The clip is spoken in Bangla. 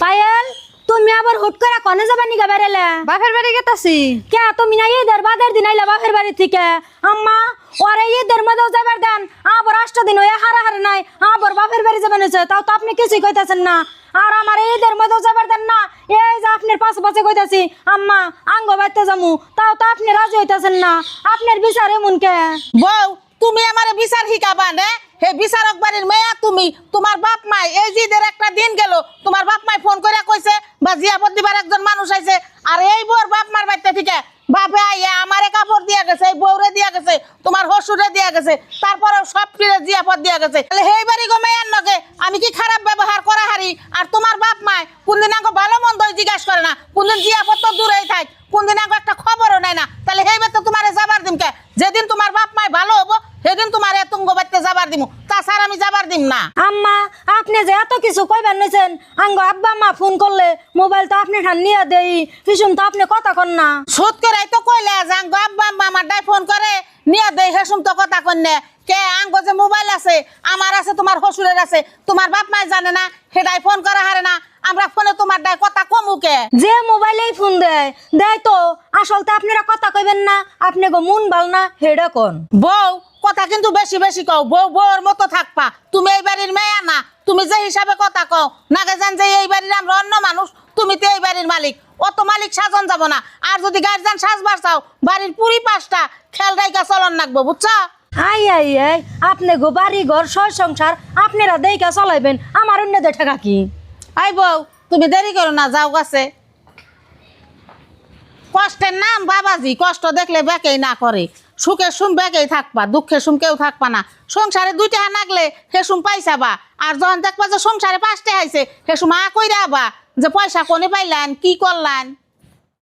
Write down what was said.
পায়েল তুমি আবার হুট করে কনে যাবা নিগা বেরেলে বাপের বাড়ি গেতাছি। কে তুমি না ঈদের বাদের দিন আইলা বাপের বাড়ি থেকে আম্মা ওরে ঈদের মধ্যেও যাবার দেন আবার 8 দিন হয়ে হারা নাই আবার বাপের বাড়ি যাবেন হয়েছে তাও তো আপনি কিছুই কইতাছেন না আর আমার ঈদের মধ্যেও যাবার দেন না এই যে আপনার পাশে পাশে কইতাছি আম্মা আঙ্গ বাইতে যামু তাও তো আপনি রাজি হইতাছেন না আপনার বিচার এমন কে বউ তুমি আমারে বিচার শিখাবা নে হে বিচারক বাড়ির মেয়া তুমি তোমার বাপ মাই এই যে ঈদের একটা দিন গেল তোমার বাপ মাই ফোন করে কইছে বা জিয়াপত দিবার একজন মানুষ আইছে আর এই বউর বাপ মার বাড়িতে থেকে বাপে আইয়া আমারে কাপড় দিয়া গেছে এই বউরে দিয়া গেছে তোমার হসুরে দিয়া গেছে তারপরে সব ফিরে জিয়াপত দিয়া গেছে তাহলে হেই বাড়ি গো মেয়ার নগে আমি কি খারাপ ব্যবহার করা হারি আর তোমার বাপ মাই কোনদিন আগে ভালো মন্দ জিজ্ঞাসা করে না কোনদিন জিয়াপত তো দূরেই থাক কোনদিন আগে একটা খবরও নেয় না তাহলে হেই তো তোমারে যাবার দিম কে যেদিন তোমার বাপ মাই ভালো হবো সেদিন তোমার তুঙ্গ বাড়িতে যাবার দিমু তাছাড়া আমি যাবার দিম না আম্মা আপনি যে এত কিছু কইবার নিছেন আঙ্গ আব্বা মা ফোন করলে মোবাইল তো আপনি ঠান নিয়ে দেই পিছন তো আপনি কথা কন না সুদ করে তো কইলে যে আঙ্গ আব্বা আম্মা আমার ডাই ফোন করে নিয়ে দেই হেসুম তো কথা কন্যা কে আঙ্গ যে মোবাইল আছে আমার আছে তোমার হসুরের আছে তোমার বাপ মাই জানে না সেটাই ফোন করা হারে না আমরা ফোনে তোমার ডাই কথা কমুকে যে মোবাইলেই ফোন দেয় দেয় তো আসলতে আপনারা কথা কইবেন না আপনি গো মন ভাল না হেডা কোন বউ কথা কিন্তু বেশি বেশি কও বউ বউর মতো থাকবা তুমি এই বাড়ির মেয়া না তুমি যে হিসাবে কথা কও নাগে জান যে এই বাড়ির আমরা অন্য মানুষ তুমি তো এই বাড়ির মালিক অত মালিক সাজন যাব না আর যদি গার্জিয়ান সাজবার চাও বাড়ির পুরি পাঁচটা খেল রাইকা চলন লাগবো বুঝছো আই আই আই আপনি গো বাড়ি ঘর সয় সংসার আপনারা দেইকা চলাইবেন আমার অন্যদের ঠেকা কি আই বউ তুমি দেরি করো না যাও গাছে কষ্টের নাম বাবাজি কষ্ট দেখলে বেকেই না করে সুখের সুম বেকেই থাকবা দুঃখের সুম কেউ থাকবা না সংসারে 2 টাকা নাগলে হে সুম পাইছাবা আর যখন দেখবা যে সংসারে 5 টাকা আইছে হে সুম কইরা বা যে পয়সা কোনে পাইলেন কি করলেন